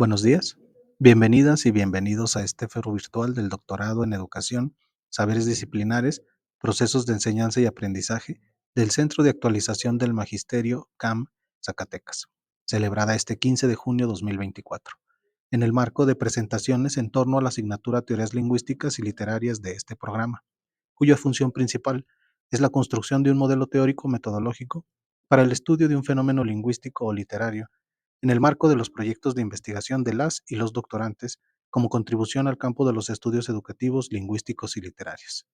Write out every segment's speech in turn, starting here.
Buenos días. Bienvenidas y bienvenidos a este foro virtual del Doctorado en Educación, Saberes Disciplinares, Procesos de Enseñanza y Aprendizaje del Centro de Actualización del Magisterio CAM Zacatecas, celebrada este 15 de junio de 2024, en el marco de presentaciones en torno a la asignatura Teorías Lingüísticas y Literarias de este programa, cuya función principal es la construcción de un modelo teórico metodológico para el estudio de un fenómeno lingüístico o literario en el marco de los proyectos de investigación de las y los doctorantes como contribución al campo de los estudios educativos, lingüísticos y literarios.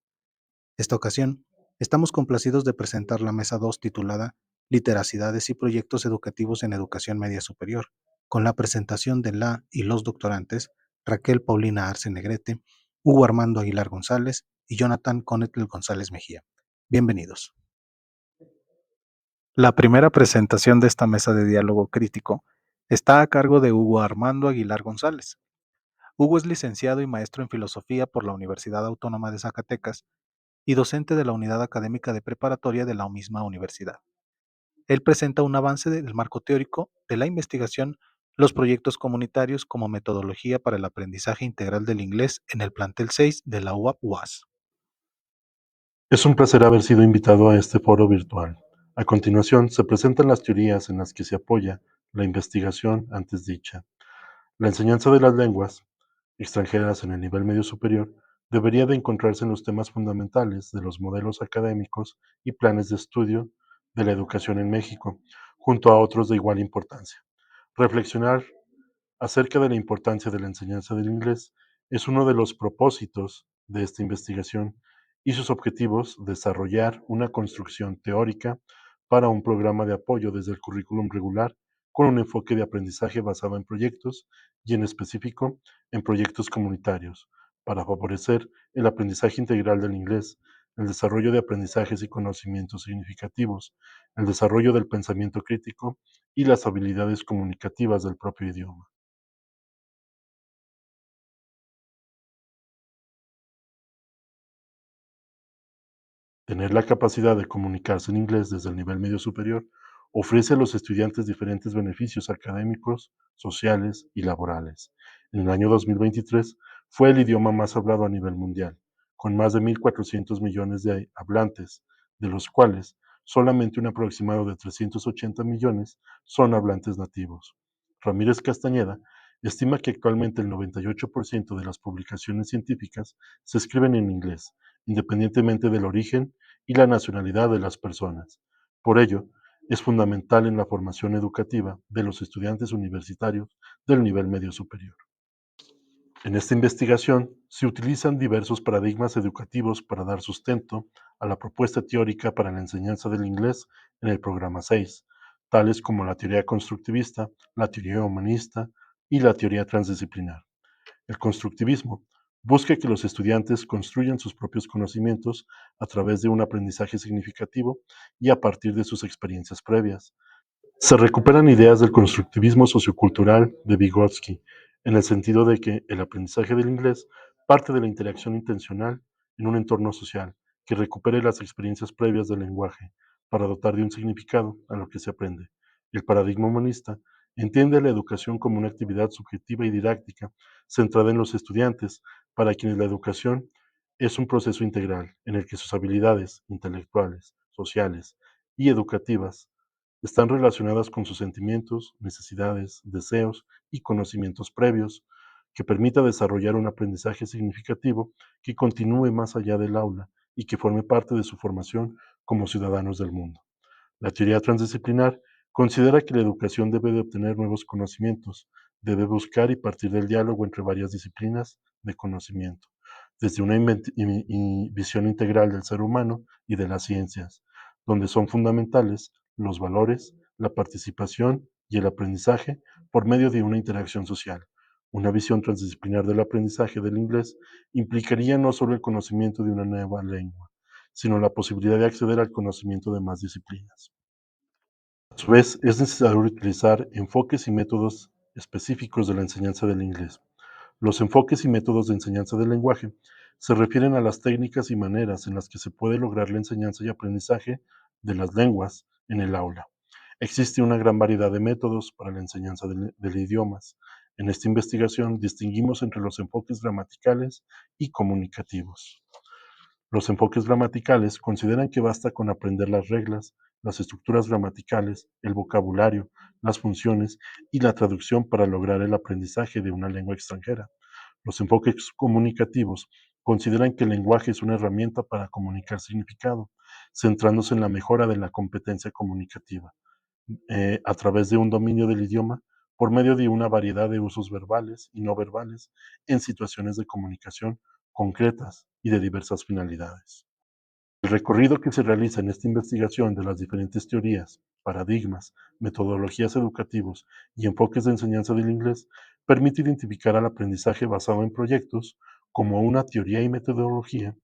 Esta ocasión, estamos complacidos de presentar la mesa 2 titulada Literacidades y proyectos educativos en educación media superior, con la presentación de la y los doctorantes Raquel Paulina Arce Negrete, Hugo Armando Aguilar González y Jonathan Conetl González Mejía. Bienvenidos. La primera presentación de esta mesa de diálogo crítico está a cargo de Hugo Armando Aguilar González. Hugo es licenciado y maestro en filosofía por la Universidad Autónoma de Zacatecas y docente de la Unidad Académica de Preparatoria de la misma universidad. Él presenta un avance del marco teórico de la investigación, los proyectos comunitarios como metodología para el aprendizaje integral del inglés en el plantel 6 de la UAP-UAS. Es un placer haber sido invitado a este foro virtual. A continuación, se presentan las teorías en las que se apoya la investigación antes dicha. La enseñanza de las lenguas extranjeras en el nivel medio superior debería de encontrarse en los temas fundamentales de los modelos académicos y planes de estudio de la educación en México, junto a otros de igual importancia. Reflexionar acerca de la importancia de la enseñanza del inglés es uno de los propósitos de esta investigación y sus objetivos desarrollar una construcción teórica para un programa de apoyo desde el currículum regular con un enfoque de aprendizaje basado en proyectos y en específico en proyectos comunitarios para favorecer el aprendizaje integral del inglés, el desarrollo de aprendizajes y conocimientos significativos, el desarrollo del pensamiento crítico y las habilidades comunicativas del propio idioma. Tener la capacidad de comunicarse en inglés desde el nivel medio superior ofrece a los estudiantes diferentes beneficios académicos, sociales y laborales. En el año 2023 fue el idioma más hablado a nivel mundial, con más de 1.400 millones de hablantes, de los cuales solamente un aproximado de 380 millones son hablantes nativos. Ramírez Castañeda estima que actualmente el 98% de las publicaciones científicas se escriben en inglés, independientemente del origen y la nacionalidad de las personas. Por ello, es fundamental en la formación educativa de los estudiantes universitarios del nivel medio superior. En esta investigación se utilizan diversos paradigmas educativos para dar sustento a la propuesta teórica para la enseñanza del inglés en el programa 6, tales como la teoría constructivista, la teoría humanista y la teoría transdisciplinar. El constructivismo busca que los estudiantes construyan sus propios conocimientos a través de un aprendizaje significativo y a partir de sus experiencias previas. Se recuperan ideas del constructivismo sociocultural de Vygotsky, en el sentido de que el aprendizaje del inglés parte de la interacción intencional en un entorno social que recupere las experiencias previas del lenguaje para dotar de un significado a lo que se aprende. El paradigma humanista entiende la educación como una actividad subjetiva y didáctica centrada en los estudiantes, para quienes la educación es un proceso integral en el que sus habilidades intelectuales, sociales y educativas están relacionadas con sus sentimientos, necesidades, deseos y conocimientos previos, que permita desarrollar un aprendizaje significativo que continúe más allá del aula y que forme parte de su formación como ciudadanos del mundo. La teoría transdisciplinar considera que la educación debe de obtener nuevos conocimientos, debe buscar y partir del diálogo entre varias disciplinas de conocimiento, desde una visión integral del ser humano y de las ciencias, donde son fundamentales los valores, la participación y el aprendizaje por medio de una interacción social. Una visión transdisciplinar del aprendizaje del inglés implicaría no solo el conocimiento de una nueva lengua, sino la posibilidad de acceder al conocimiento de más disciplinas. A su vez, es necesario utilizar enfoques y métodos específicos de la enseñanza del inglés. Los enfoques y métodos de enseñanza del lenguaje se refieren a las técnicas y maneras en las que se puede lograr la enseñanza y aprendizaje de las lenguas en el aula. Existe una gran variedad de métodos para la enseñanza de idiomas. En esta investigación distinguimos entre los enfoques gramaticales y comunicativos. Los enfoques gramaticales consideran que basta con aprender las reglas, las estructuras gramaticales, el vocabulario, las funciones y la traducción para lograr el aprendizaje de una lengua extranjera. Los enfoques comunicativos consideran que el lenguaje es una herramienta para comunicar significado, centrándose en la mejora de la competencia comunicativa a través de un dominio del idioma por medio de una variedad de usos verbales y no verbales en situaciones de comunicación concretas y de diversas finalidades. El recorrido que se realiza en esta investigación de las diferentes teorías, paradigmas, metodologías educativos y enfoques de enseñanza del inglés permite identificar al aprendizaje basado en proyectos como una teoría y metodología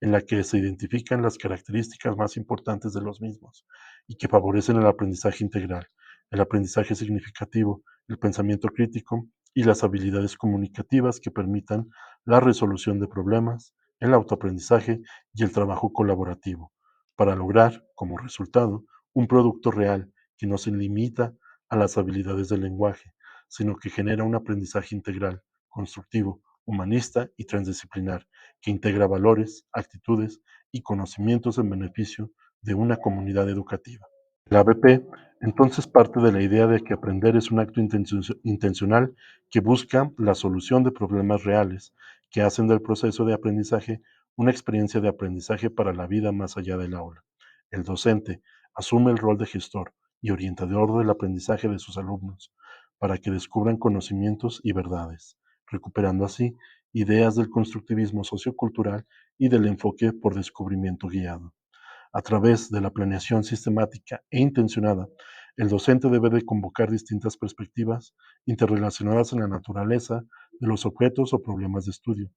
en la que se identifican las características más importantes de los mismos y que favorecen el aprendizaje integral, el aprendizaje significativo, el pensamiento crítico y las habilidades comunicativas que permitan la resolución de problemas, el autoaprendizaje y el trabajo colaborativo, para lograr, como resultado, un producto real que no se limita a las habilidades del lenguaje, sino que genera un aprendizaje integral, constructivo, humanista y transdisciplinar, que integra valores, actitudes y conocimientos en beneficio de una comunidad educativa. La ABP entonces parte de la idea de que aprender es un acto intencional que busca la solución de problemas reales, que hacen del proceso de aprendizaje una experiencia de aprendizaje para la vida más allá del aula. El docente asume el rol de gestor y orientador del aprendizaje de sus alumnos para que descubran conocimientos y verdades, recuperando así ideas del constructivismo sociocultural y del enfoque por descubrimiento guiado. A través de la planeación sistemática e intencionada, el docente debe de convocar distintas perspectivas interrelacionadas en la naturaleza de los objetos o problemas de estudio,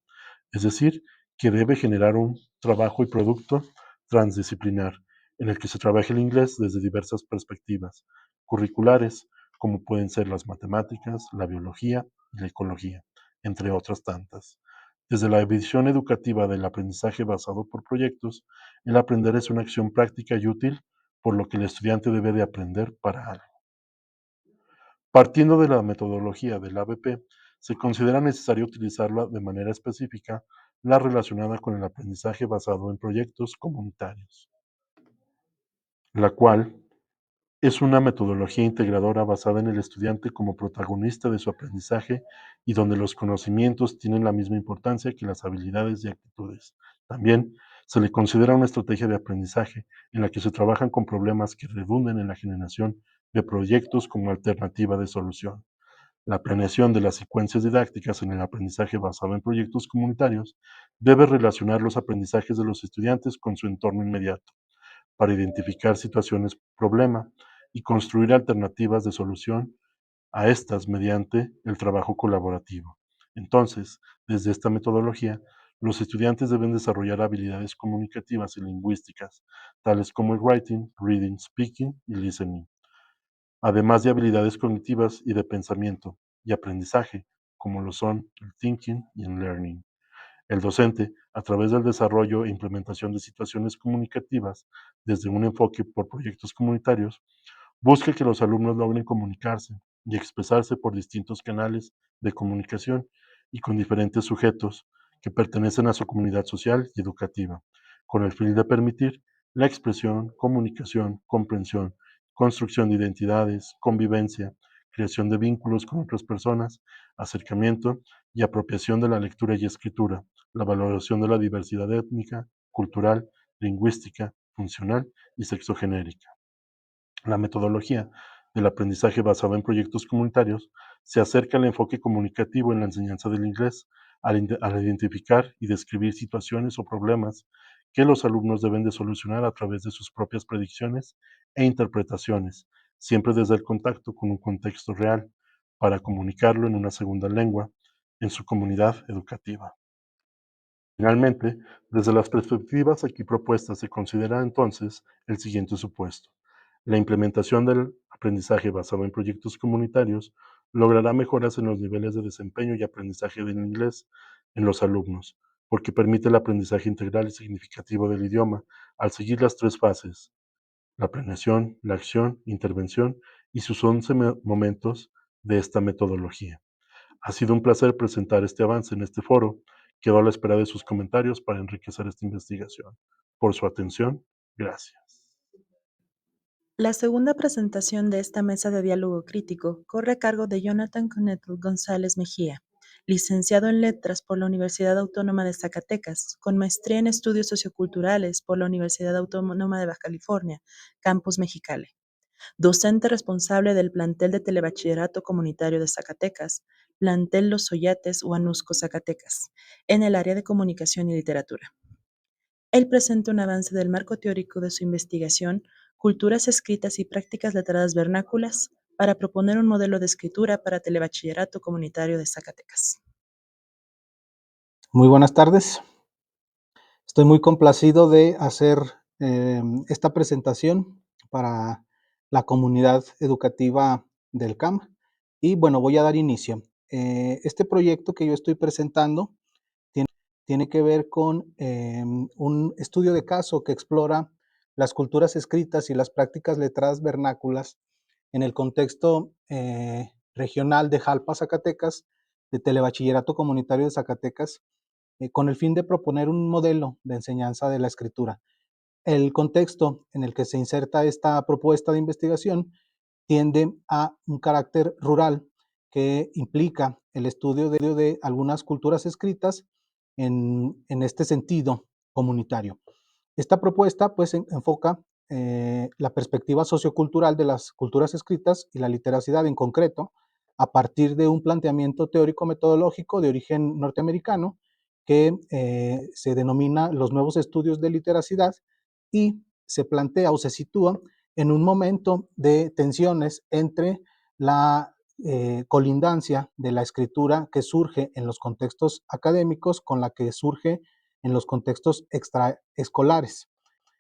es decir, que debe generar un trabajo y producto transdisciplinar en el que se trabaje el inglés desde diversas perspectivas curriculares, como pueden ser las matemáticas, la biología y la ecología, entre otras tantas. Desde la visión educativa del aprendizaje basado por proyectos, el aprender es una acción práctica y útil, por lo que el estudiante debe de aprender para algo. Partiendo de la metodología del ABP, se considera necesario utilizarla de manera específica la relacionada con el aprendizaje basado en proyectos comunitarios, la cual es una metodología integradora basada en el estudiante como protagonista de su aprendizaje y donde los conocimientos tienen la misma importancia que las habilidades y actitudes. También se le considera una estrategia de aprendizaje en la que se trabajan con problemas que redunden en la generación de proyectos como alternativa de solución. La planeación de las secuencias didácticas en el aprendizaje basado en proyectos comunitarios debe relacionar los aprendizajes de los estudiantes con su entorno inmediato para identificar situaciones problema y construir alternativas de solución a estas mediante el trabajo colaborativo. Entonces, desde esta metodología, los estudiantes deben desarrollar habilidades comunicativas y lingüísticas, tales como el writing, reading, speaking y listening, además de habilidades cognitivas y de pensamiento y aprendizaje, como lo son el thinking y el learning. El docente, a través del desarrollo e implementación de situaciones comunicativas desde un enfoque por proyectos comunitarios, busca que los alumnos logren comunicarse y expresarse por distintos canales de comunicación y con diferentes sujetos que pertenecen a su comunidad social y educativa, con el fin de permitir la expresión, comunicación, comprensión, construcción de identidades, convivencia, creación de vínculos con otras personas, acercamiento y apropiación de la lectura y escritura, la valoración de la diversidad étnica, cultural, lingüística, funcional y sexogenérica. La metodología del aprendizaje basado en proyectos comunitarios se acerca al enfoque comunicativo en la enseñanza del inglés, al identificar y describir situaciones o problemas que los alumnos deben de solucionar a través de sus propias predicciones e interpretaciones, siempre desde el contacto con un contexto real, para comunicarlo en una segunda lengua en su comunidad educativa. Finalmente, desde las perspectivas aquí propuestas se considera entonces el siguiente supuesto. La implementación del aprendizaje basado en proyectos comunitarios logrará mejoras en los niveles de desempeño y aprendizaje del inglés en los alumnos, porque permite el aprendizaje integral y significativo del idioma al seguir las tres fases: la planeación, la acción, intervención y sus 11 momentos de esta metodología. Ha sido un placer presentar este avance en este foro. Quedo a la espera de sus comentarios para enriquecer esta investigación. Por su atención, gracias. La segunda presentación de esta mesa de diálogo crítico corre a cargo de Jonathan Connetl González Mejía, licenciado en Letras por la Universidad Autónoma de Zacatecas, con maestría en Estudios Socioculturales por la Universidad Autónoma de Baja California, Campus Mexicali, docente responsable del plantel de Telebachillerato Comunitario de Zacatecas, plantel Los Oyates Huanusco, Zacatecas, en el área de Comunicación y Literatura. Él presenta un avance del marco teórico de su investigación, culturas escritas y prácticas letradas vernáculas, para proponer un modelo de escritura para Telebachillerato Comunitario de Zacatecas. Muy buenas tardes. Estoy muy complacido de hacer esta presentación para la comunidad educativa del CAM. Y bueno, voy a dar inicio. Este proyecto que yo estoy presentando tiene que ver con un estudio de caso que explora las culturas escritas y las prácticas letradas vernáculas en el contexto regional de Jalpa, Zacatecas, de Telebachillerato Comunitario de Zacatecas, con el fin de proponer un modelo de enseñanza de la escritura. El contexto en el que se inserta esta propuesta de investigación tiende a un carácter rural que implica el estudio de algunas culturas escritas en este sentido comunitario. Esta propuesta pues enfoca la perspectiva sociocultural de las culturas escritas y la literacidad en concreto a partir de un planteamiento teórico-metodológico de origen norteamericano que se denomina los nuevos estudios de literacidad y se plantea o se sitúa en un momento de tensiones entre la colindancia de la escritura que surge en los contextos académicos con la que surge en los contextos extraescolares,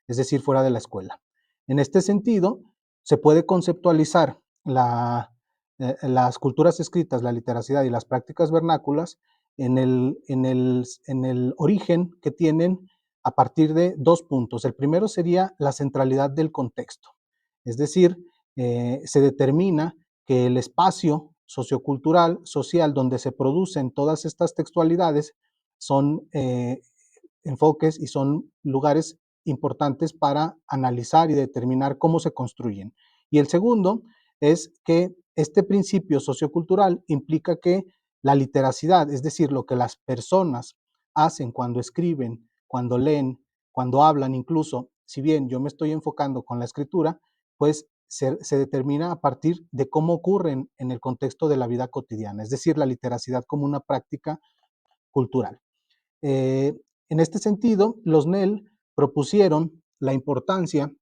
es decir, fuera de la escuela. En este sentido, se puede conceptualizar las culturas escritas, la literacidad y las prácticas vernáculas en el origen que tienen a partir de dos puntos. El primero sería la centralidad del contexto, es decir, se determina que el espacio sociocultural, social, donde se producen todas estas textualidades son enfoques y son lugares importantes para analizar y determinar cómo se construyen. Y el segundo es que este principio sociocultural implica que la literacidad, es decir, lo que las personas hacen cuando escriben, cuando leen, cuando hablan, incluso, si bien yo me estoy enfocando con la escritura, pues se determina a partir de cómo ocurren en el contexto de la vida cotidiana, es decir, la literacidad como una práctica cultural. En este sentido, los NEL propusieron la importancia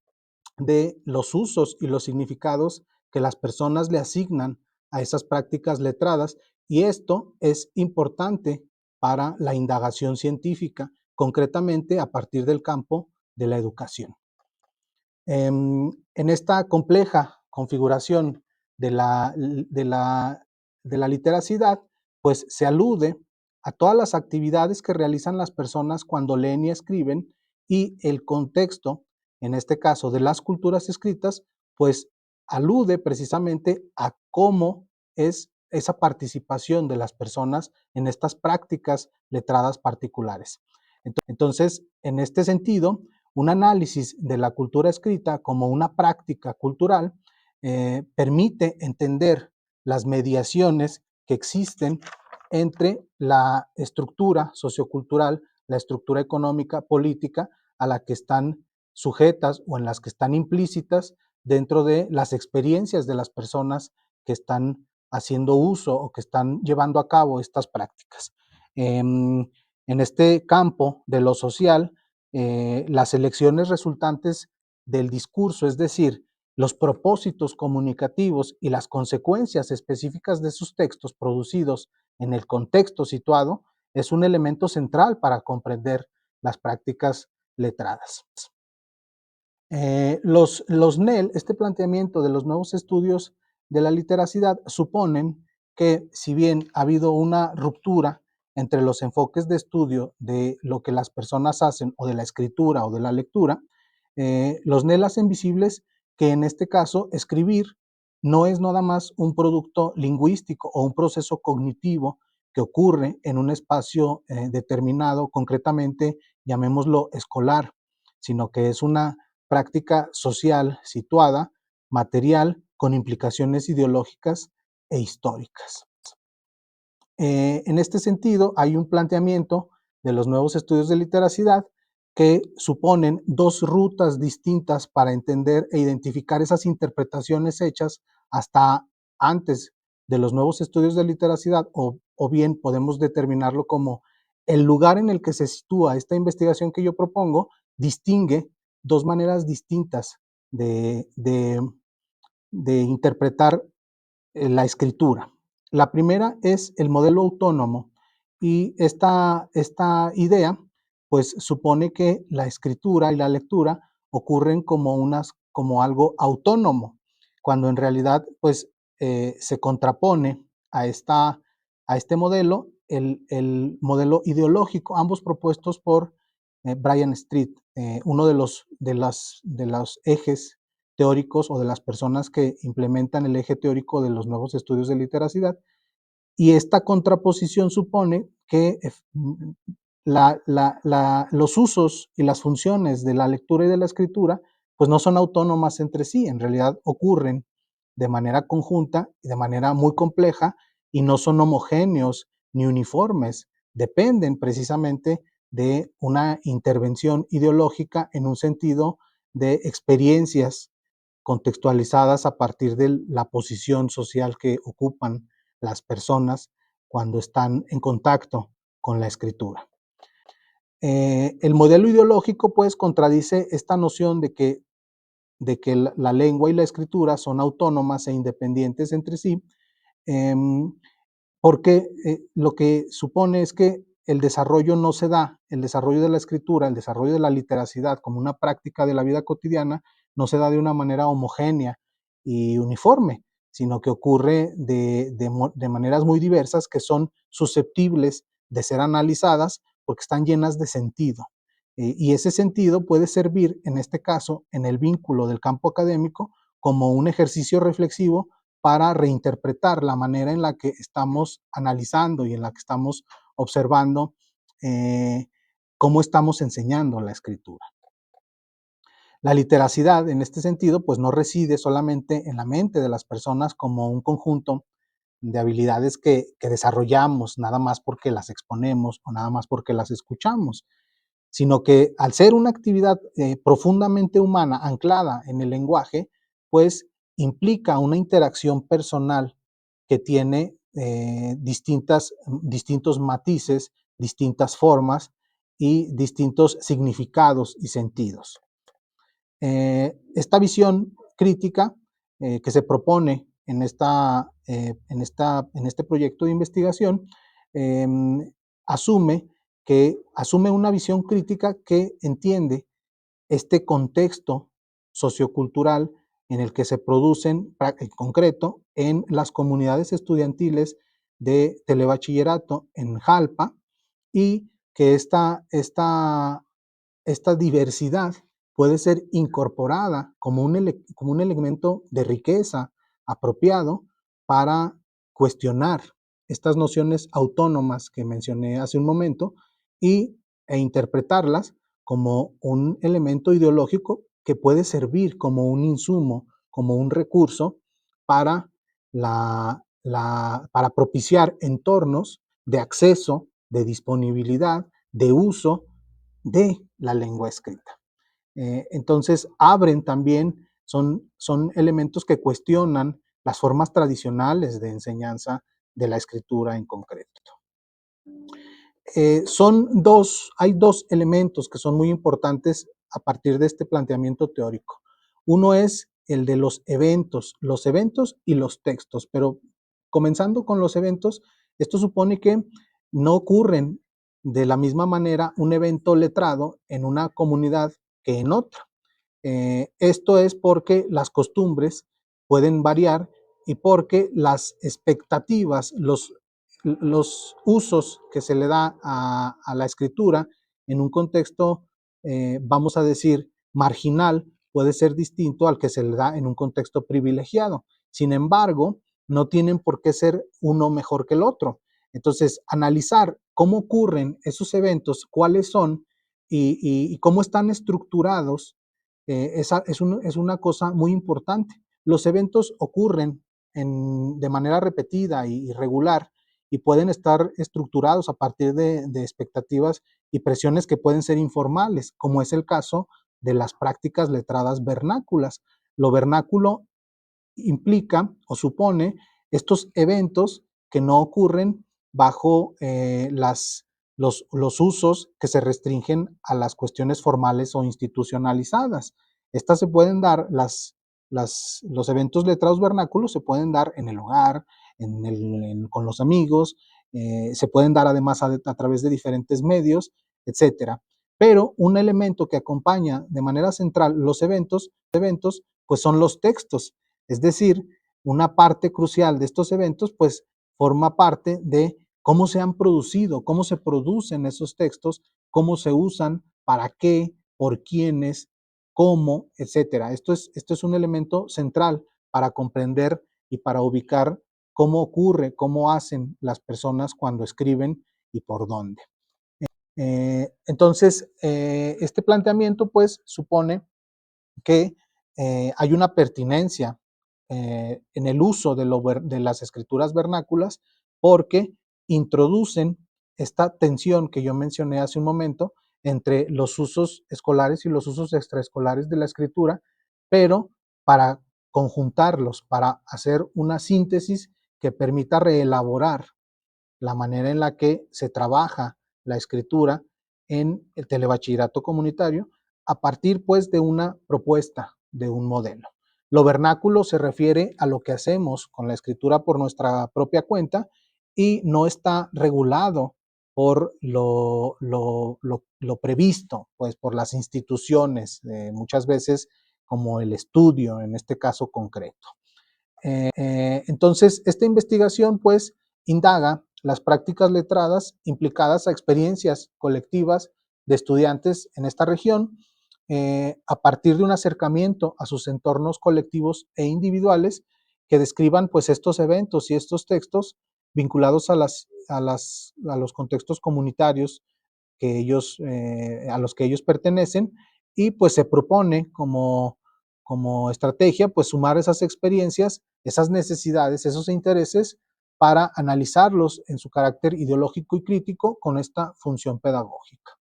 de los usos y los significados que las personas le asignan a esas prácticas letradas, y esto es importante para la indagación científica, concretamente a partir del campo de la educación. En esta compleja configuración de la literacidad, pues se alude a todas las actividades que realizan las personas cuando leen y escriben, y el contexto, en este caso de las culturas escritas, pues alude precisamente a cómo es esa participación de las personas en estas prácticas letradas particulares. Entonces, en este sentido, un análisis de la cultura escrita como una práctica cultural permite entender las mediaciones que existen entre la estructura sociocultural, la estructura económica, política, a la que están sujetas o en las que están implícitas dentro de las experiencias de las personas que están haciendo uso o que están llevando a cabo estas prácticas. En este campo de lo social, las elecciones resultantes del discurso, es decir, los propósitos comunicativos y las consecuencias específicas de sus textos producidos en el contexto situado, es un elemento central para comprender las prácticas letradas. Los NEL, este planteamiento de los nuevos estudios de la literacidad, suponen que si bien ha habido una ruptura entre los enfoques de estudio de lo que las personas hacen o de la escritura o de la lectura, los NEL hacen visibles que en este caso escribir no es nada más un producto lingüístico o un proceso cognitivo que ocurre en un espacio determinado, concretamente llamémoslo escolar, sino que es una práctica social situada, material, con implicaciones ideológicas e históricas. En este sentido, hay un planteamiento de los nuevos estudios de literacidad que suponen dos rutas distintas para entender e identificar esas interpretaciones hechas hasta antes de los nuevos estudios de literacidad, o bien podemos determinarlo como el lugar en el que se sitúa esta investigación que yo propongo distingue dos maneras distintas de interpretar la escritura. La primera es el modelo autónomo y esta idea pues supone que la escritura y la lectura ocurren como algo autónomo, cuando en realidad pues se contrapone a este modelo el modelo ideológico, ambos propuestos por Brian Street, uno de los ejes teóricos o de las personas que implementan el eje teórico de los nuevos estudios de literacidad. Y esta contraposición supone que los usos y las funciones de la lectura y de la escritura pues no son autónomas entre sí, en realidad ocurren de manera conjunta y de manera muy compleja y no son homogéneos ni uniformes, dependen precisamente de una intervención ideológica en un sentido de experiencias contextualizadas a partir de la posición social que ocupan las personas cuando están en contacto con la escritura. El modelo ideológico pues contradice esta noción de que la lengua y la escritura son autónomas e independientes entre sí, porque lo que supone es que el desarrollo no se da, el desarrollo de la escritura, el desarrollo de la literacidad como una práctica de la vida cotidiana, no se da de una manera homogénea y uniforme, sino que ocurre de maneras muy diversas que son susceptibles de ser analizadas porque están llenas de sentido. Y ese sentido puede servir, en este caso, en el vínculo del campo académico, como un ejercicio reflexivo para reinterpretar la manera en la que estamos analizando y en la que estamos observando cómo estamos enseñando la escritura. La literacidad, en este sentido, pues no reside solamente en la mente de las personas como un conjunto de habilidades que desarrollamos nada más porque las exponemos o nada más porque las escuchamos, sino que al ser una actividad profundamente humana, anclada en el lenguaje, pues implica una interacción personal que tiene distintos matices, distintas formas y distintos significados y sentidos. Esta visión crítica que se propone en este proyecto de investigación eh, asume una visión crítica que entiende este contexto sociocultural en el que se producen, en concreto, en las comunidades estudiantiles de telebachillerato en Jalpa, y que esta diversidad puede ser incorporada como como un elemento de riqueza apropiado para cuestionar estas nociones autónomas que mencioné hace un momento e interpretarlas como un elemento ideológico que puede servir como un insumo, como un recurso para, para propiciar entornos de acceso, de disponibilidad, de uso de la lengua escrita. Entonces, abren también, son elementos que cuestionan las formas tradicionales de enseñanza de la escritura en concreto. Hay dos elementos que son muy importantes a partir de este planteamiento teórico. Uno es el de los eventos y los textos, pero comenzando con los eventos, esto supone que no ocurren de la misma manera un evento letrado en una comunidad que en otra. Esto es porque las costumbres pueden variar y porque las expectativas, los usos que se le da a la escritura en un contexto, vamos a decir, marginal, puede ser distinto al que se le da en un contexto privilegiado. Sin embargo, no tienen por qué ser uno mejor que el otro. Entonces, analizar cómo ocurren esos eventos, cuáles son y cómo están estructurados, es una cosa muy importante. Los eventos ocurren de manera repetida y regular y pueden estar estructurados a partir de expectativas y presiones que pueden ser informales, como es el caso de las prácticas letradas vernáculas. Lo vernáculo implica o supone estos eventos que no ocurren bajo los usos que se restringen a las cuestiones formales o institucionalizadas. Estas se pueden dar, los eventos letrados vernáculos se pueden dar en el hogar, con los amigos, se pueden dar además a través de diferentes medios, etcétera. Pero un elemento que acompaña de manera central los eventos pues son los textos. Es decir, una parte crucial de estos eventos, pues forma parte de cómo se han producido, cómo se producen esos textos, cómo se usan, para qué, por quiénes, cómo, etcétera. Esto es un elemento central para comprender y para ubicar cómo ocurre, cómo hacen las personas cuando escriben y por dónde. Entonces, este planteamiento pues supone que hay una pertinencia en el uso de las escrituras vernáculas porque introducen esta tensión que yo mencioné hace un momento entre los usos escolares y los usos extraescolares de la escritura, pero para conjuntarlos, para hacer una síntesis que permita reelaborar la manera en la que se trabaja la escritura en el telebachillerato comunitario a partir pues de una propuesta, de un modelo. Lo vernáculo se refiere a lo que hacemos con la escritura por nuestra propia cuenta y no está regulado por lo previsto, pues por las instituciones, muchas veces como el estudio en este caso concreto. Entonces, esta investigación pues indaga las prácticas letradas implicadas a experiencias colectivas de estudiantes en esta región a partir de un acercamiento a sus entornos colectivos e individuales que describan pues estos eventos y estos textos vinculados a los contextos comunitarios a los que ellos pertenecen y pues se propone como estrategia pues sumar esas experiencias, esas necesidades, esos intereses para analizarlos en su carácter ideológico y crítico con esta función pedagógica.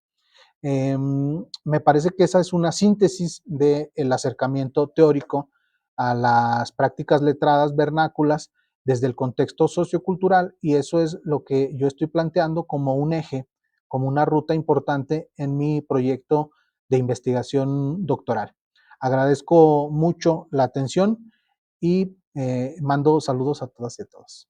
Me parece que esa es una síntesis del acercamiento teórico a las prácticas letradas vernáculas desde el contexto sociocultural y eso es lo que yo estoy planteando como un eje, como una ruta importante en mi proyecto de investigación doctoral. Agradezco mucho la atención y mando saludos a todas y a todos.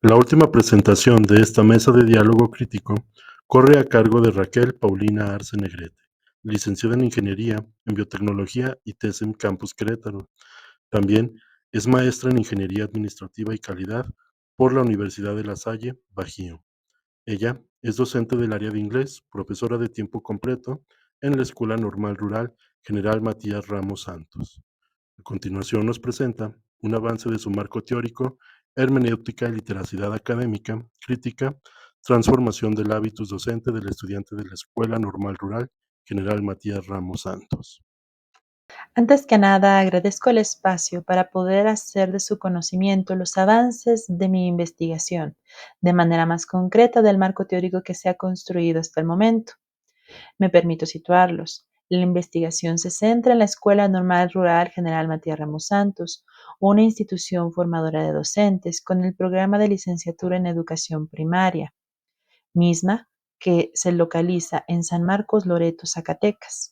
La última presentación de esta mesa de diálogo crítico corre a cargo de Raquel Paulina Arce Negrete, licenciada en Ingeniería en Biotecnología y TESEM Campus Querétaro. También es maestra en Ingeniería Administrativa y Calidad por la Universidad de La Salle, Bajío. Ella es docente del área de inglés, profesora de tiempo completo en la Escuela Normal Rural General Matías Ramos Santos. A continuación nos presenta un avance de su marco teórico, hermenéutica y literacidad académica, crítica, transformación del hábitus docente del estudiante de la Escuela Normal Rural General Matías Ramos Santos. Antes que nada, agradezco el espacio para poder hacer de su conocimiento los avances de mi investigación, de manera más concreta del marco teórico que se ha construido hasta el momento. Me permito situarlos. La investigación se centra en la Escuela Normal Rural General Matías Ramos Santos, una institución formadora de docentes con el programa de licenciatura en educación primaria, misma que se localiza en San Marcos Loreto, Zacatecas.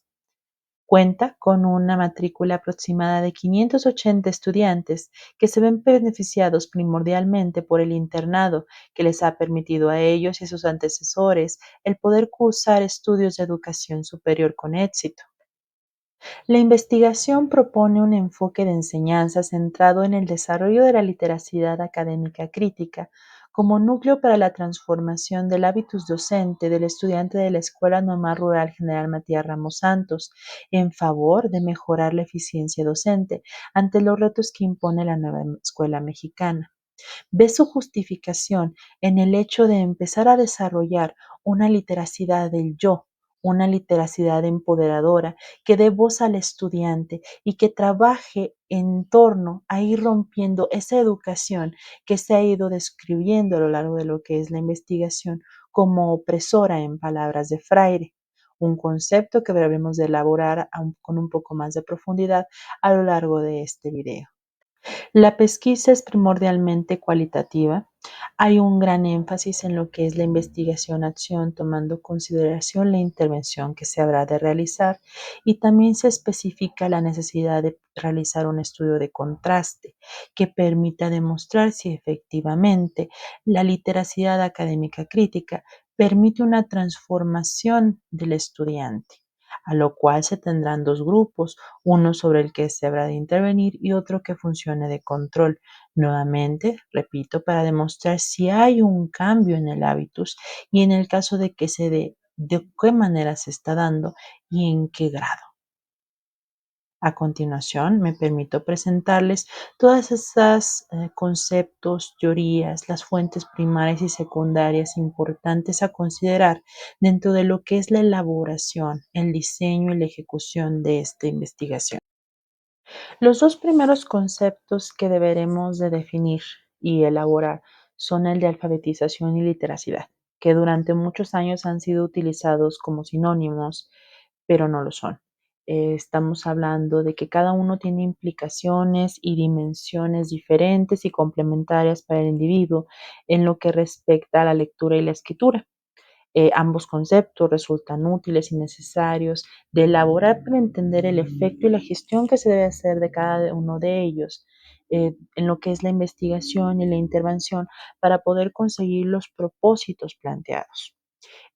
Cuenta con una matrícula aproximada de 580 estudiantes que se ven beneficiados primordialmente por el internado que les ha permitido a ellos y a sus antecesores el poder cursar estudios de educación superior con éxito. La investigación propone un enfoque de enseñanza centrado en el desarrollo de la literacidad académica crítica como núcleo para la transformación del hábitus docente del estudiante de la Escuela Normal Rural General Matías Ramos Santos en favor de mejorar la eficiencia docente ante los retos que impone la nueva escuela mexicana. Ve su justificación en el hecho de empezar a desarrollar una literacidad del yo, una literacidad empoderadora que dé voz al estudiante y que trabaje en torno a ir rompiendo esa educación que se ha ido describiendo a lo largo de lo que es la investigación como opresora en palabras de Freire, un concepto que deberemos de elaborar con un poco más de profundidad a lo largo de este video. La pesquisa es primordialmente cualitativa. Hay un gran énfasis en lo que es la investigación-acción, tomando en consideración la intervención que se habrá de realizar, y también se especifica la necesidad de realizar un estudio de contraste que permita demostrar si efectivamente la literacidad académica crítica permite una transformación del estudiante, a lo cual se tendrán dos grupos, uno sobre el que se habrá de intervenir y otro que funcione de control. Nuevamente, repito, para demostrar si hay un cambio en el hábitus y en el caso de que se dé, de qué manera se está dando y en qué grado. A continuación, me permito presentarles todas esas conceptos, teorías, las fuentes primarias y secundarias importantes a considerar dentro de lo que es la elaboración, el diseño y la ejecución de esta investigación. Los dos primeros conceptos que deberemos de definir y elaborar son el de alfabetización y literacidad, que durante muchos años han sido utilizados como sinónimos, pero no lo son. Estamos hablando de que cada uno tiene implicaciones y dimensiones diferentes y complementarias para el individuo en lo que respecta a la lectura y la escritura. Ambos conceptos resultan útiles y necesarios de elaborar para entender el efecto y la gestión que se debe hacer de cada uno de ellos en lo que es la investigación y la intervención para poder conseguir los propósitos planteados.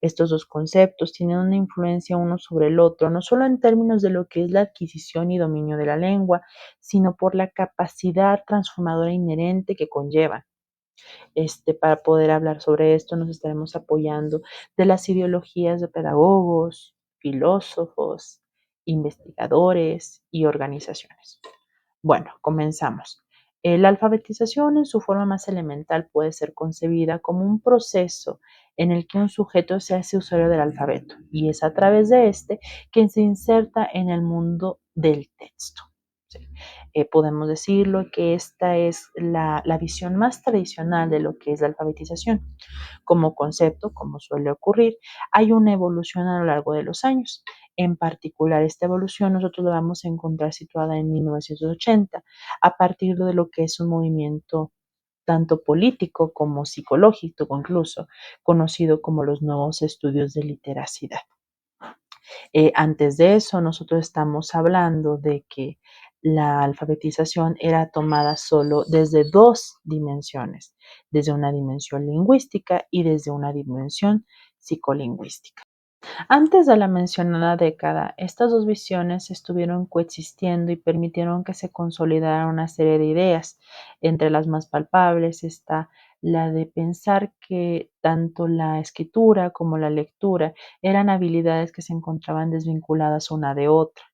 Estos dos conceptos tienen una influencia uno sobre el otro, no solo en términos de lo que es la adquisición y dominio de la lengua, sino por la capacidad transformadora inherente que conllevan. Para poder hablar sobre esto nos estaremos apoyando de las ideologías de pedagogos, filósofos, investigadores y organizaciones. Bueno, comenzamos. La alfabetización en su forma más elemental puede ser concebida como un proceso en el que un sujeto se hace usuario del alfabeto y es a través de este que se inserta en el mundo del texto. ¿Sí? Podemos decirlo que esta es la visión más tradicional de lo que es la alfabetización. Como concepto, como suele ocurrir, hay una evolución a lo largo de los años. En particular, esta evolución nosotros la vamos a encontrar situada en 1980, a partir de lo que es un movimiento tanto político como psicológico, incluso conocido como los nuevos estudios de literacidad. Antes de eso, nosotros estamos hablando de que la alfabetización era tomada solo desde dos dimensiones, desde una dimensión lingüística y desde una dimensión psicolingüística. Antes de la mencionada década, estas dos visiones estuvieron coexistiendo y permitieron que se consolidara una serie de ideas. Entre las más palpables está la de pensar que tanto la escritura como la lectura eran habilidades que se encontraban desvinculadas una de otra.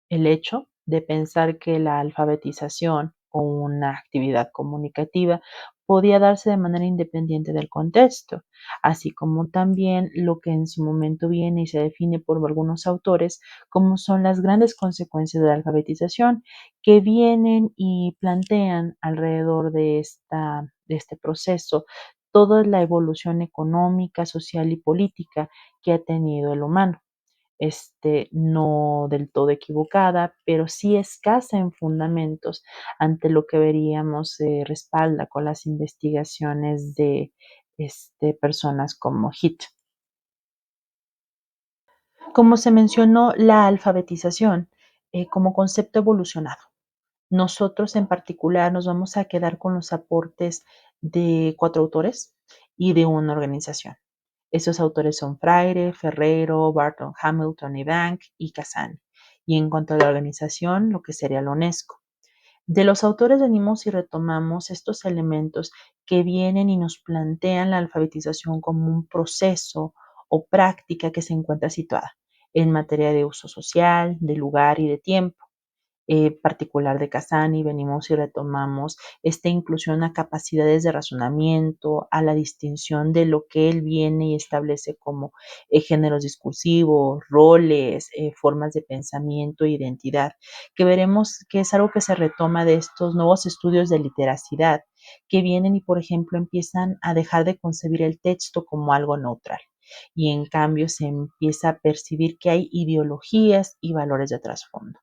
El hecho de pensar que la alfabetización o una actividad comunicativa podía darse de manera independiente del contexto, así como también lo que en su momento viene y se define por algunos autores como son las grandes consecuencias de la alfabetización que vienen y plantean alrededor de este proceso toda la evolución económica, social y política que ha tenido el humano. No del todo equivocada, pero sí escasa en fundamentos ante lo que veríamos respalda con las investigaciones de personas como Hitt. Como se mencionó, la alfabetización como concepto evolucionado. Nosotros en particular nos vamos a quedar con los aportes de 4 autores y de una organización. Esos autores son Freire, Ferrero, Barton Hamilton, Bank y Kazan. Y en cuanto a la organización, lo que sería la UNESCO. De los autores venimos y retomamos estos elementos que vienen y nos plantean la alfabetización como un proceso o práctica que se encuentra situada en materia de uso social, de lugar y de tiempo particular de Casani, venimos y retomamos esta inclusión a capacidades de razonamiento, a la distinción de lo que él viene y establece como géneros discursivos, roles, formas de pensamiento e identidad, que veremos que es algo que se retoma de estos nuevos estudios de literacidad, que vienen y, por ejemplo, empiezan a dejar de concebir el texto como algo neutral y en cambio se empieza a percibir que hay ideologías y valores de trasfondo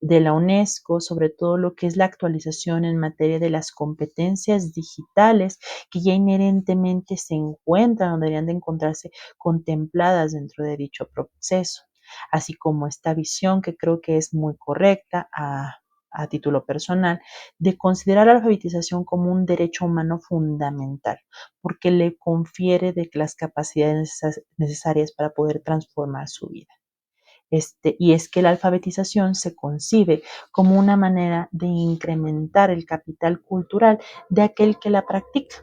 de la UNESCO, sobre todo lo que es la actualización en materia de las competencias digitales que ya inherentemente se encuentran o deberían de encontrarse contempladas dentro de dicho proceso, así como esta visión que creo que es muy correcta a título personal, de considerar la alfabetización como un derecho humano fundamental, porque le confiere de las capacidades necesarias para poder transformar su vida. Y es que la alfabetización se concibe como una manera de incrementar el capital cultural de aquel que la practica.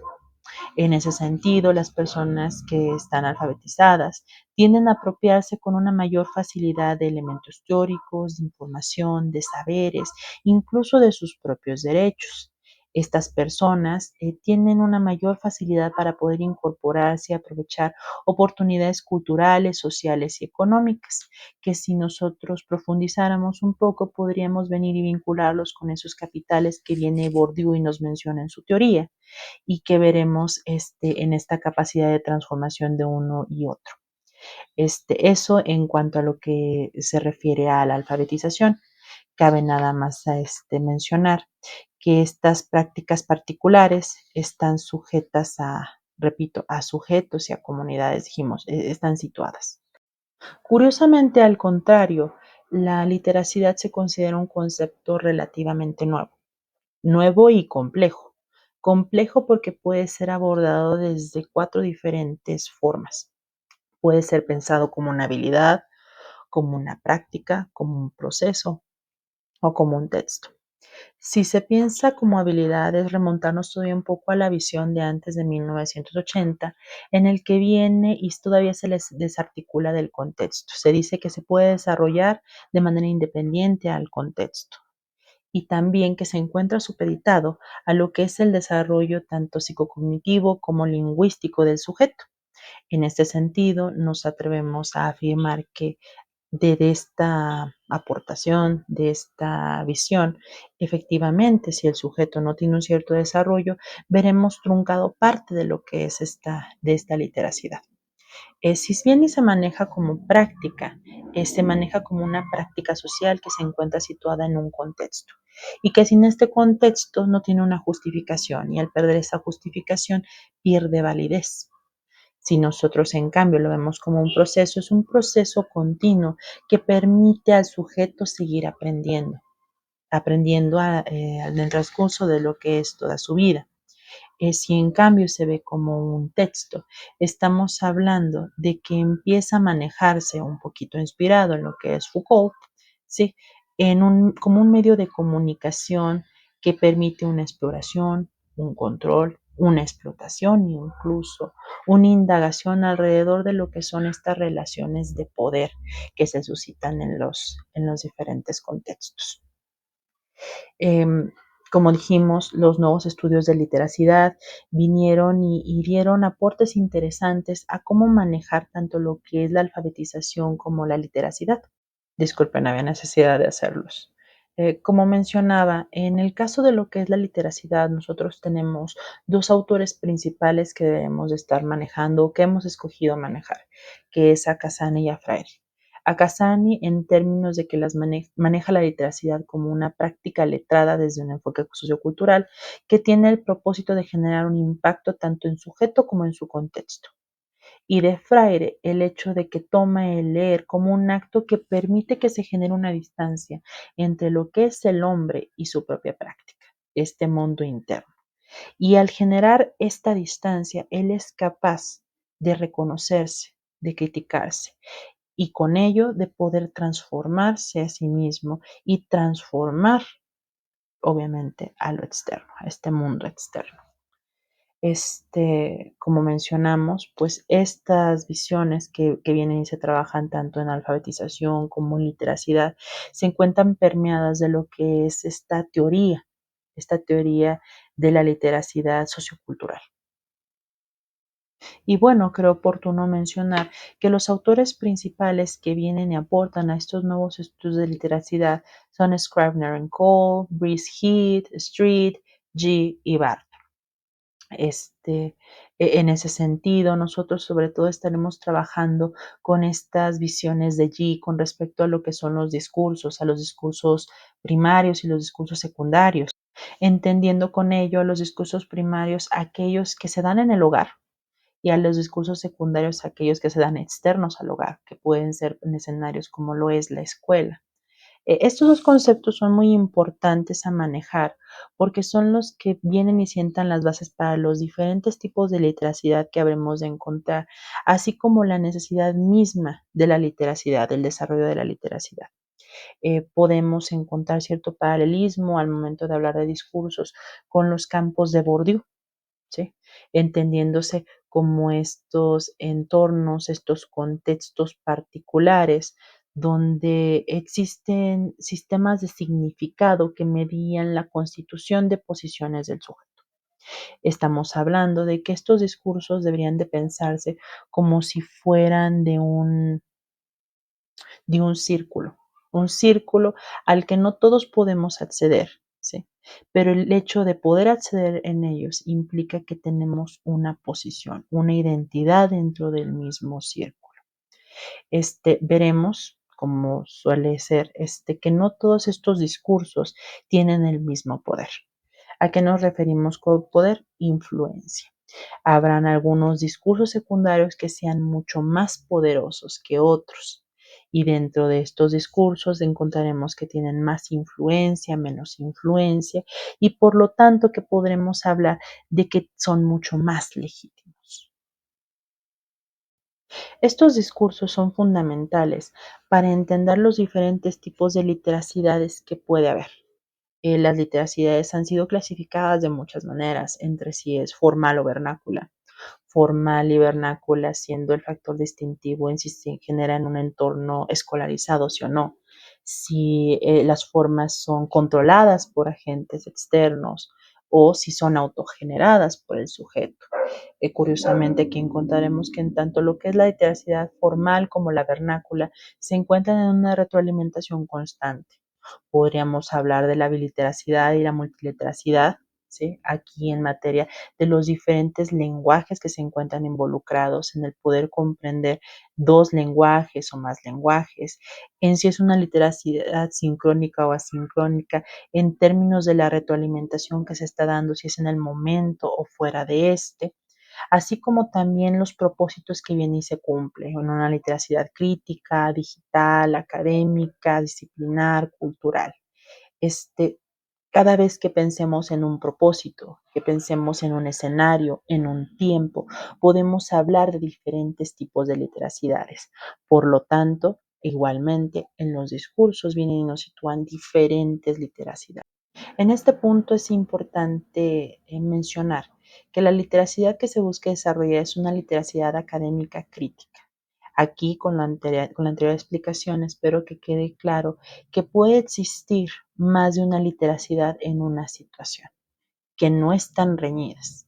En ese sentido, las personas que están alfabetizadas tienden a apropiarse con una mayor facilidad de elementos teóricos, de información, de saberes, incluso de sus propios derechos. Estas personas tienen una mayor facilidad para poder incorporarse y aprovechar oportunidades culturales, sociales y económicas, que si nosotros profundizáramos un poco podríamos venir y vincularlos con esos capitales que viene Bourdieu y nos menciona en su teoría y que veremos en esta capacidad de transformación de uno y otro. Eso en cuanto a lo que se refiere a la alfabetización. Cabe nada más mencionar que estas prácticas particulares están sujetas a, repito, a sujetos y a comunidades, dijimos, están situadas. Curiosamente, al contrario, la literacidad se considera un concepto relativamente nuevo y complejo. Complejo porque puede ser abordado desde 4 diferentes formas. Puede ser pensado como una habilidad, como una práctica, como un proceso o como un texto. Si se piensa como habilidad es remontarnos todavía un poco a la visión de antes de 1980, en el que viene y todavía se les desarticula del contexto. Se dice que se puede desarrollar de manera independiente al contexto y también que se encuentra supeditado a lo que es el desarrollo tanto psicocognitivo como lingüístico del sujeto. En este sentido, nos atrevemos a afirmar que de esta aportación, de esta visión, efectivamente, si el sujeto no tiene un cierto desarrollo, veremos truncado parte de lo que es de esta literacidad. Si bien se maneja como práctica, se maneja como una práctica social que se encuentra situada en un contexto y que sin este contexto no tiene una justificación y al perder esa justificación pierde validez. Si nosotros en cambio lo vemos como un proceso, es un proceso continuo que permite al sujeto seguir aprendiendo en el transcurso de lo que es toda su vida. Si en cambio se ve como un texto, estamos hablando de que empieza a manejarse un poquito inspirado en lo que es Foucault, ¿sí? Como un medio de comunicación que permite una exploración, un control, una explotación e incluso una indagación alrededor de lo que son estas relaciones de poder que se suscitan en los diferentes contextos. Em, como dijimos, los nuevos estudios de literacidad vinieron y dieron aportes interesantes a cómo manejar tanto lo que es la alfabetización como la literacidad. Disculpen, había necesidad de hacerlos. Como mencionaba, en el caso de lo que es la literacidad, nosotros tenemos dos autores principales que debemos de estar manejando o que hemos escogido manejar, que es a Casani y a Freire. A Casani en términos de que maneja la literacidad como una práctica letrada desde un enfoque sociocultural que tiene el propósito de generar un impacto tanto en sujeto como en su contexto y de Freire el hecho de que toma el leer como un acto que permite que se genere una distancia entre lo que es el hombre y su propia práctica, este mundo interno. Y al generar esta distancia, él es capaz de reconocerse, de criticarse y con ello de poder transformarse a sí mismo y transformar obviamente, a lo externo, a este mundo externo. Como mencionamos, pues estas visiones que vienen y se trabajan tanto en alfabetización como en literacidad, se encuentran permeadas de lo que es esta teoría de la literacidad sociocultural. Y bueno, creo oportuno mencionar que los autores principales que vienen y aportan a estos nuevos estudios de literacidad son Scribner and Cole, Brice Heath, Street, G y Barth. En ese sentido, nosotros sobre todo estaremos trabajando con estas visiones de G con respecto a lo que son los discursos, a los discursos primarios y los discursos secundarios, entendiendo con ello a los discursos primarios aquellos que se dan en el hogar y a los discursos secundarios aquellos que se dan externos al hogar, que pueden ser en escenarios como lo es la escuela. Estos dos conceptos son muy importantes a manejar porque son los que vienen y sientan las bases para los diferentes tipos de literacidad que habremos de encontrar, así como la necesidad misma de la literacidad, del desarrollo de la literacidad. Podemos encontrar cierto paralelismo al momento de hablar de discursos con los campos de Bourdieu, ¿sí? Entendiéndose como estos entornos, estos contextos particulares donde existen sistemas de significado que medían la constitución de posiciones del sujeto. Estamos hablando de que estos discursos deberían de pensarse como si fueran de un círculo al que no todos podemos acceder, ¿sí? Pero el hecho de poder acceder en ellos implica que tenemos una posición, una identidad dentro del mismo círculo. Veremos, como suele ser, que no todos estos discursos tienen el mismo poder. ¿A qué nos referimos con poder? Influencia. Habrán algunos discursos secundarios que sean mucho más poderosos que otros. Y dentro de estos discursos encontraremos que tienen más influencia, menos influencia, y por lo tanto que podremos hablar de que son mucho más legítimos. Estos discursos son fundamentales para entender los diferentes tipos de literacidades que puede haber. Las literacidades han sido clasificadas de muchas maneras, entre si es formal o vernácula. Formal y vernácula siendo el factor distintivo en si se genera en un entorno escolarizado, sí o no. Si las formas son controladas por agentes externos o si son autogeneradas por el sujeto. Curiosamente, aquí encontraremos que en tanto lo que es la literacidad formal como la vernácula se encuentran en una retroalimentación constante. Podríamos hablar de la biliteracidad y la multiliteracidad, ¿sí? Aquí en materia de los diferentes lenguajes que se encuentran involucrados en el poder comprender dos lenguajes o más lenguajes, en si es una literacidad sincrónica o asincrónica, en términos de la retroalimentación que se está dando, si es en el momento o fuera de así como también los propósitos que viene y se cumple en una literacidad crítica, digital, académica, disciplinar, cultural. Este, Cada vez que pensemos en un propósito, que pensemos en un escenario, en un tiempo, podemos hablar de diferentes tipos de literacidades. Por lo tanto, igualmente, en los discursos vienen y nos sitúan diferentes literacidades. En este punto es importante mencionar que la literacidad que se busca desarrollar es una literacidad académica crítica. Aquí, con la anterior explicación, espero que quede claro que puede existir más de una literacidad en una situación, que no están reñidas.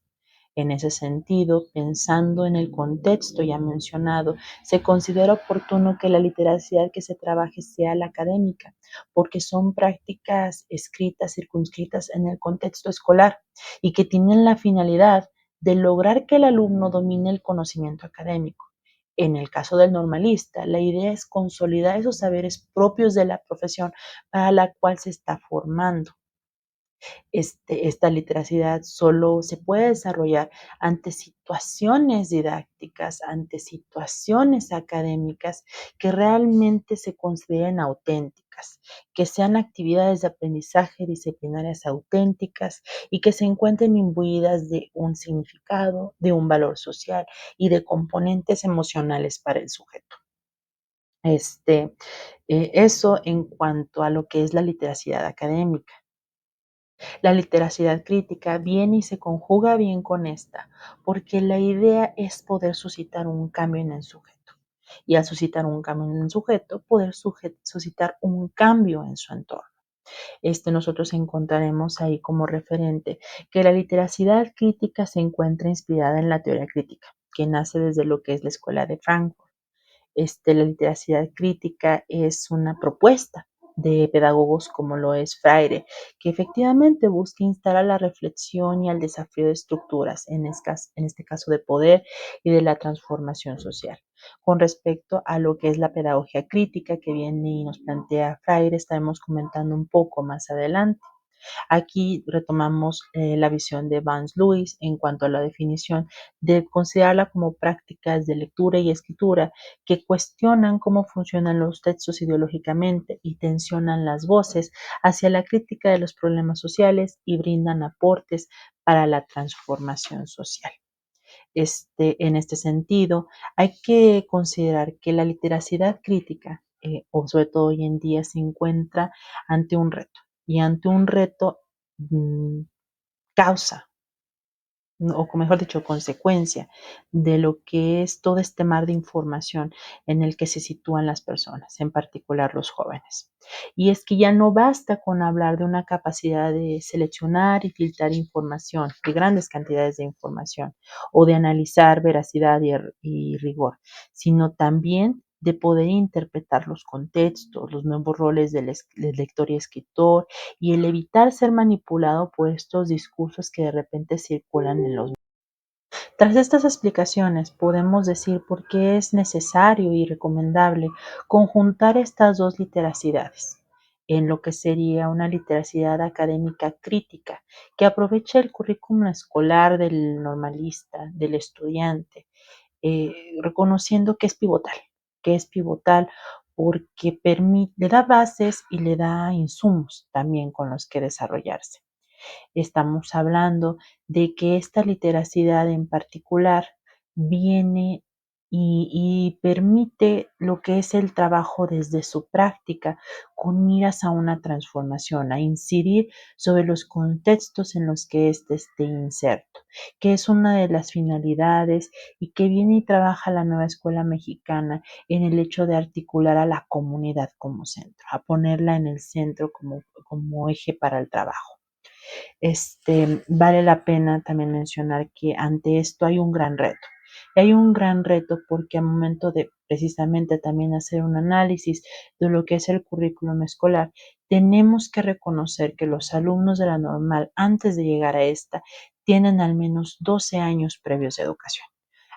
En ese sentido, pensando en el contexto ya mencionado, se considera oportuno que la literacidad que se trabaje sea la académica, porque son prácticas escritas, circunscritas en el contexto escolar y que tienen la finalidad de lograr que el alumno domine el conocimiento académico. En el caso del normalista, la idea es consolidar esos saberes propios de la profesión para la cual se está formando. Esta literacidad solo se puede desarrollar ante situaciones didácticas, ante situaciones académicas que realmente se consideren auténticas, que sean actividades de aprendizaje disciplinarias auténticas y que se encuentren imbuidas de un significado, de un valor social y de componentes emocionales para el sujeto. Eso en cuanto a lo que es la literacidad académica. La literacidad crítica viene y se conjuga bien con esta, porque la idea es poder suscitar un cambio en el sujeto. Y al suscitar un cambio en el sujeto, poder suscitar un cambio en su entorno. Nosotros encontraremos ahí como referente que la literacidad crítica se encuentra inspirada en la teoría crítica, que nace desde lo que es la escuela de Frankfurt. La literacidad crítica es una propuesta de pedagogos como lo es Freire, que efectivamente busca instalar la reflexión y el desafío de estructuras, en este caso de poder y de la transformación social. Con respecto a lo que es la pedagogía crítica que viene y nos plantea Freire, estaremos comentando un poco más adelante. Aquí retomamos la visión de Vance Lewis en cuanto a la definición de considerarla como prácticas de lectura y escritura que cuestionan cómo funcionan los textos ideológicamente y tensionan las voces hacia la crítica de los problemas sociales y brindan aportes para la transformación social. En este sentido, hay que considerar que la literacidad crítica, o sobre todo hoy en día, se encuentra ante un reto. Y ante un reto mm, causa, o mejor dicho, consecuencia de lo que es todo este mar de información en el que se sitúan las personas, en particular los jóvenes. Y es que ya no basta con hablar de una capacidad de seleccionar y filtrar información, de grandes cantidades de información, o de analizar veracidad y rigor, sino también de poder interpretar los contextos, los nuevos roles del lector y escritor, y el evitar ser manipulado por estos discursos que de repente circulan en los medios. Tras estas explicaciones, podemos decir por qué es necesario y recomendable conjuntar estas dos literacidades en lo que sería una literacidad académica crítica que aproveche el currículum escolar del normalista, del estudiante, reconociendo que es pivotal porque le da bases y le da insumos también con los que desarrollarse. Estamos hablando de que esta literacidad en particular viene y permite lo que es el trabajo desde su práctica con miras a una transformación, a incidir sobre los contextos en los que éste esté inserto, que es una de las finalidades y que viene y trabaja la nueva escuela mexicana en el hecho de articular a la comunidad como centro, a ponerla en el centro como eje para el trabajo. Vale la pena también mencionar que ante esto hay un gran reto. Y hay un gran reto porque al momento de precisamente también hacer un análisis de lo que es el currículum escolar, tenemos que reconocer que los alumnos de la normal, antes de llegar a esta, tienen al menos 12 años previos de educación.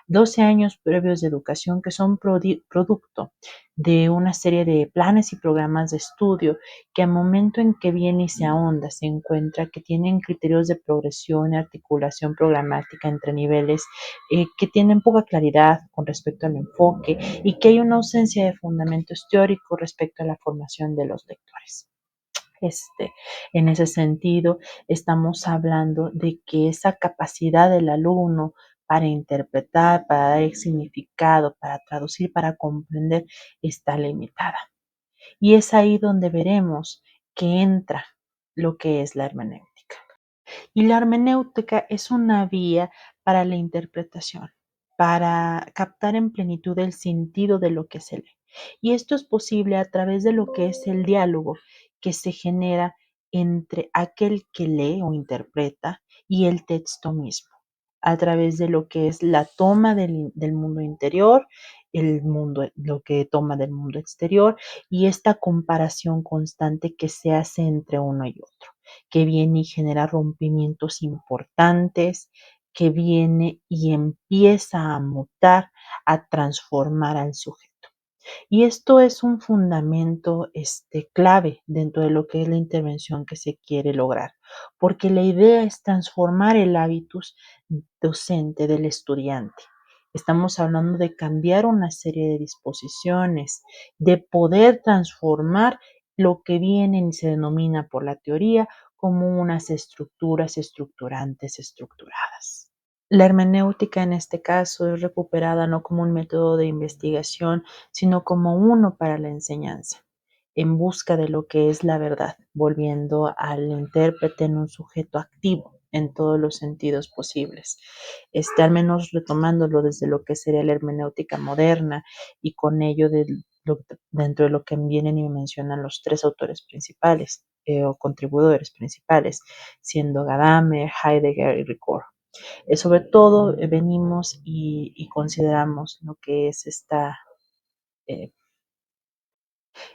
12 años previos de educación que son producto de una serie de planes y programas de estudio que al momento en que viene y se ahonda se encuentra que tienen criterios de progresión y articulación programática entre niveles que tienen poca claridad con respecto al enfoque y que hay una ausencia de fundamentos teóricos respecto a la formación de los lectores. En ese sentido, estamos hablando de que esa capacidad del alumno para interpretar, para dar significado, para traducir, para comprender, está limitada. Y es ahí donde veremos que entra lo que es la hermenéutica. Y la hermenéutica es una vía para la interpretación, para captar en plenitud el sentido de lo que se lee. Y esto es posible a través de lo que es el diálogo que se genera entre aquel que lee o interpreta y el texto mismo, a través de lo que es la toma del mundo interior, lo que toma del mundo exterior y esta comparación constante que se hace entre uno y otro, que viene y genera rompimientos importantes, que viene y empieza a mutar, a transformar al sujeto. Y esto es un fundamento clave dentro de lo que es la intervención que se quiere lograr, porque la idea es transformar el hábitus docente del estudiante. Estamos hablando de cambiar una serie de disposiciones, de poder transformar lo que viene y se denomina por la teoría como unas estructuras estructurantes estructuradas. La hermenéutica en este caso es recuperada no como un método de investigación, sino como uno para la enseñanza. en busca de lo que es la verdad, volviendo al intérprete en un sujeto activo en todos los sentidos posibles. Al menos retomándolo desde lo que sería la hermenéutica moderna y con ello dentro de lo que vienen y mencionan los tres autores principales o contribuidores principales, siendo Gadamer, Heidegger y Ricoeur. Sobre todo venimos y consideramos lo que es eh,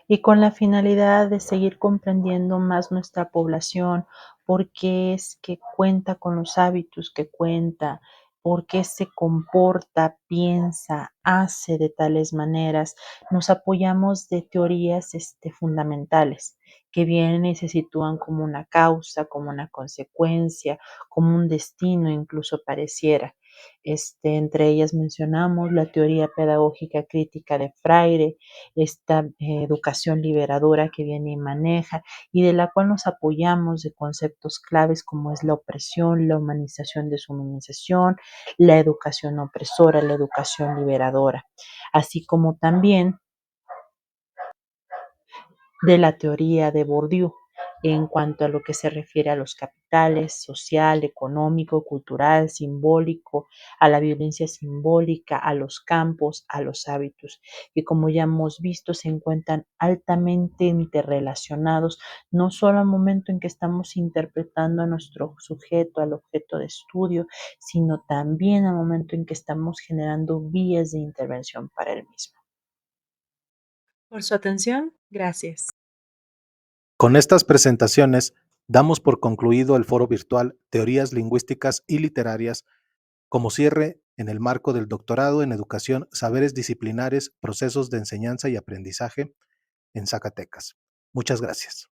y con la finalidad de seguir comprendiendo más nuestra población, por qué es que cuenta con los hábitos que cuenta, por qué se comporta, piensa, hace de tales maneras. Nos apoyamos de teorías fundamentales que vienen y se sitúan como una causa, como una consecuencia, como un destino, incluso pareciera. Entre ellas mencionamos la teoría pedagógica crítica de Freire, esta educación liberadora que viene y maneja y de la cual nos apoyamos de conceptos claves como es la opresión, la humanización, deshumanización, la educación opresora, la educación liberadora, así como también de la teoría de Bourdieu en cuanto a lo que se refiere a los capitales, social, económico, cultural, simbólico, a la violencia simbólica, a los campos, a los hábitos, que como ya hemos visto se encuentran altamente interrelacionados, no solo al momento en que estamos interpretando a nuestro sujeto, al objeto de estudio, sino también al momento en que estamos generando vías de intervención para el mismo. Por su atención, gracias. Con estas presentaciones, damos por concluido el foro virtual Teorías Lingüísticas y Literarias como cierre en el marco del doctorado en Educación, Saberes Disciplinares, Procesos de Enseñanza y Aprendizaje en Zacatecas. Muchas gracias.